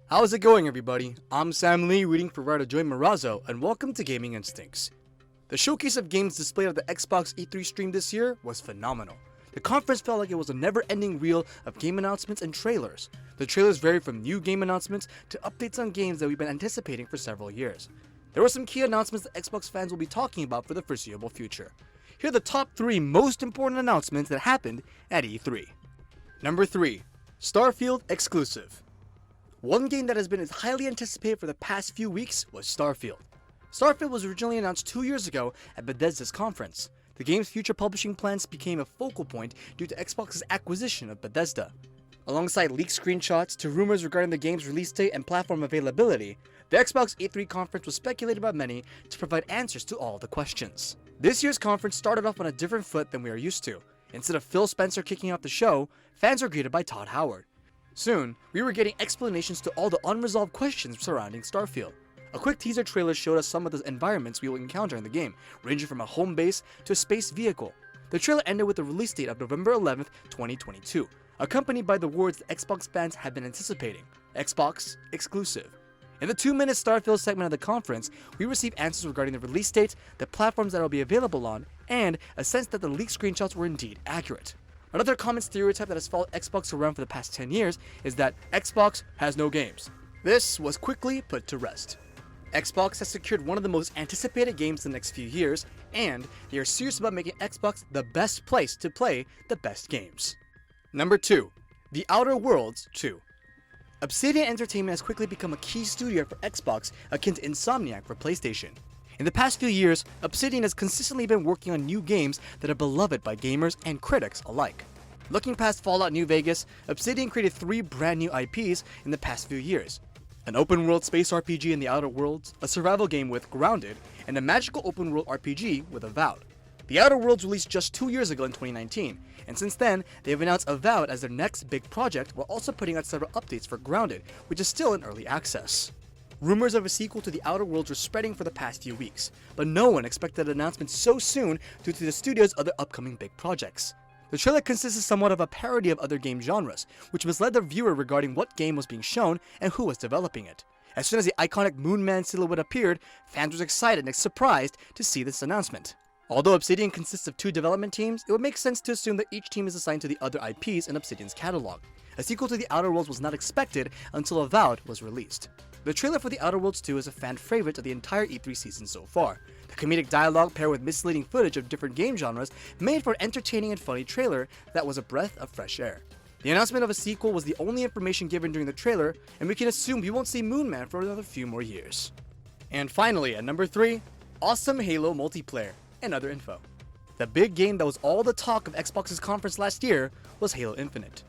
How's it going, everybody? I'm Sam Lee, reading for writer Joy Marazzo, and welcome to Gaming Instincts. The showcase of games displayed at the Xbox E3 stream this year was phenomenal. The conference felt like it was a never-ending reel of game announcements and trailers. The trailers varied from new game announcements to updates on games that we've been anticipating for several years. There were some key announcements that Xbox fans will be talking about for the foreseeable future. Here are the top 3 most important announcements that happened at E3. Number 3. Starfield exclusive. One game that has been as highly anticipated for the past few weeks was Starfield. Starfield was originally announced 2 years ago at Bethesda's conference. The game's future publishing plans became a focal point due to Xbox's acquisition of Bethesda. Alongside leaked screenshots to rumors regarding the game's release date and platform availability, the Xbox E3 conference was speculated by many to provide answers to all the questions. This year's conference started off on a different foot than we are used to. Instead of Phil Spencer kicking off the show, fans were greeted by Todd Howard. Soon, we were getting explanations to all the unresolved questions surrounding Starfield. A quick teaser trailer showed us some of the environments we will encounter in the game, ranging from a home base to a space vehicle. The trailer ended with the release date of November 11th, 2022, accompanied by the words that Xbox fans have been anticipating: Xbox exclusive. In the 2-minute Starfield segment of the conference, we received answers regarding the release date, the platforms that it will be available on, and a sense that the leaked screenshots were indeed accurate. Another common stereotype that has followed Xbox around for the past 10 years is that Xbox has no games. This was quickly put to rest. Xbox has secured one of the most anticipated games in the next few years, and they are serious about making Xbox the best place to play the best games. Number 2. The Outer Worlds 2. Obsidian Entertainment has quickly become a key studio for Xbox, akin to Insomniac for PlayStation. In the past few years, Obsidian has consistently been working on new games that are beloved by gamers and critics alike. Looking past Fallout New Vegas, Obsidian created 3 brand new IPs in the past few years: an open-world space RPG in the Outer Worlds, a survival game with Grounded, and a magical open-world RPG with Avowed. The Outer Worlds released just 2 years ago in 2019, and since then, they have announced Avowed as their next big project while also putting out several updates for Grounded, which is still in early access. Rumors of a sequel to The Outer Worlds were spreading for the past few weeks, but no one expected an announcement so soon due to the studio's other upcoming big projects. The trailer consisted somewhat of a parody of other game genres, which misled the viewer regarding what game was being shown and who was developing it. As soon as the iconic Moonman silhouette appeared, fans were excited and surprised to see this announcement. Although Obsidian consists of 2 development teams, it would make sense to assume that each team is assigned to the other IPs in Obsidian's catalog. A sequel to The Outer Worlds was not expected until Avowed was released. The trailer for The Outer Worlds 2 is a fan favorite of the entire E3 season so far. The comedic dialogue paired with misleading footage of different game genres made for an entertaining and funny trailer that was a breath of fresh air. The announcement of a sequel was the only information given during the trailer, and we can assume we won't see Moonman for another few more years. And finally, at number 3, awesome Halo multiplayer and other info. The big game that was all the talk of Xbox's conference last year was Halo Infinite.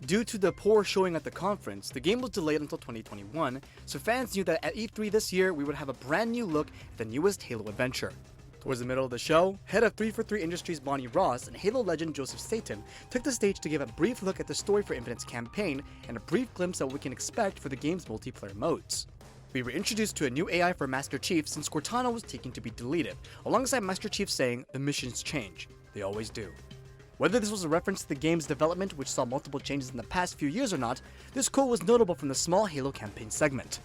Due to the poor showing at the conference, the game was delayed until 2021, so fans knew that at E3 this year we would have a brand new look at the newest Halo adventure. Towards the middle of the show, head of 343 Industries Bonnie Ross and Halo legend Joseph Staten took the stage to give a brief look at the story for Infinite's campaign and a brief glimpse of what we can expect for the game's multiplayer modes. We were introduced to a new AI for Master Chief since Cortana was taken to be deleted, alongside Master Chief saying, "The missions change. They always do." Whether this was a reference to the game's development, which saw multiple changes in the past few years or not, this quote was notable from the small Halo campaign segment.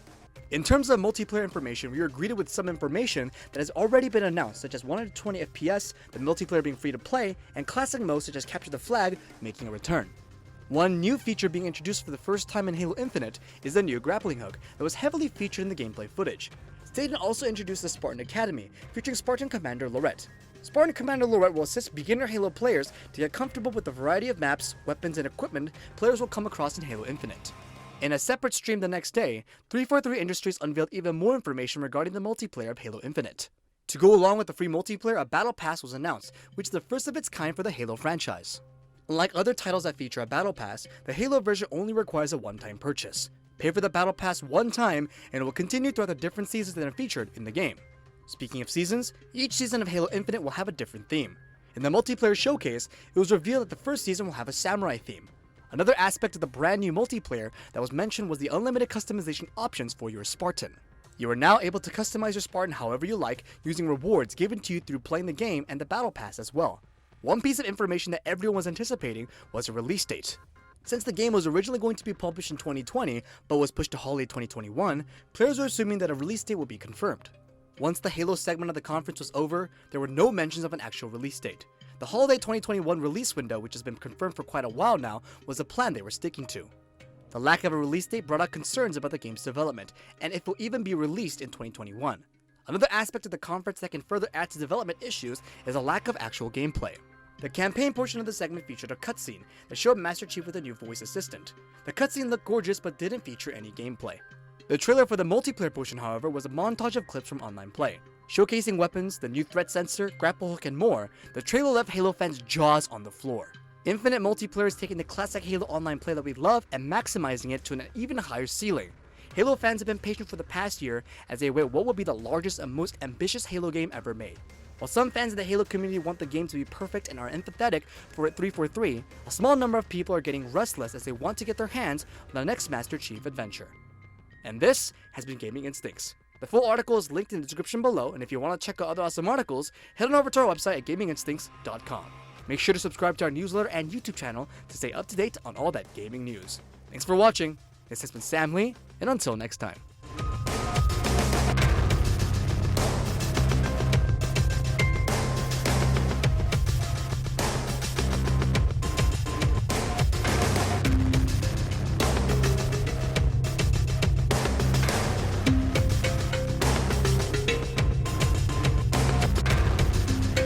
In terms of multiplayer information, we were greeted with some information that has already been announced, such as 120 FPS, the multiplayer being free to play, and classic modes such as Capture the Flag making a return. One new feature being introduced for the first time in Halo Infinite is the new grappling hook that was heavily featured in the gameplay footage. Staten also introduced the Spartan Academy, featuring Spartan Commander Lorette. Spartan Commander Lorette will assist beginner Halo players to get comfortable with the variety of maps, weapons, and equipment players will come across in Halo Infinite. In a separate stream the next day, 343 Industries unveiled even more information regarding the multiplayer of Halo Infinite. To go along with the free multiplayer, a Battle Pass was announced, which is the first of its kind for the Halo franchise. Unlike other titles that feature a Battle Pass, the Halo version only requires a one-time purchase. Pay for the Battle Pass one time, and it will continue throughout the different seasons that are featured in the game. Speaking of seasons, each season of Halo Infinite will have a different theme. In the multiplayer showcase, it was revealed that the first season will have a samurai theme. Another aspect of the brand new multiplayer that was mentioned was the unlimited customization options for your Spartan. You are now able to customize your Spartan however you like, using rewards given to you through playing the game and the Battle Pass as well. One piece of information that everyone was anticipating was a release date. Since the game was originally going to be published in 2020, but was pushed to holiday 2021, players were assuming that a release date would be confirmed. Once the Halo segment of the conference was over, there were no mentions of an actual release date. The holiday 2021 release window, which has been confirmed for quite a while now, was a plan they were sticking to. The lack of a release date brought out concerns about the game's development, and if it will even be released in 2021. Another aspect of the conference that can further add to development issues is a lack of actual gameplay. The campaign portion of the segment featured a cutscene that showed Master Chief with a new voice assistant. The cutscene looked gorgeous but didn't feature any gameplay. The trailer for the multiplayer portion, however, was a montage of clips from online play. Showcasing weapons, the new threat sensor, grapple hook, and more, the trailer left Halo fans' jaws on the floor. Infinite multiplayer is taking the classic Halo online play that we love and maximizing it to an even higher ceiling. Halo fans have been patient for the past year as they await what will be the largest and most ambitious Halo game ever made. While some fans in the Halo community want the game to be perfect and are empathetic for it 343, a small number of people are getting restless as they want to get their hands on the next Master Chief adventure. And this has been Gaming Instincts. The full article is linked in the description below, and if you want to check out other awesome articles, head on over to our website at gaminginstincts.com. Make sure to subscribe to our newsletter and YouTube channel to stay up to date on all that gaming news. Thanks for watching. This has been Sam Lee, and until next time.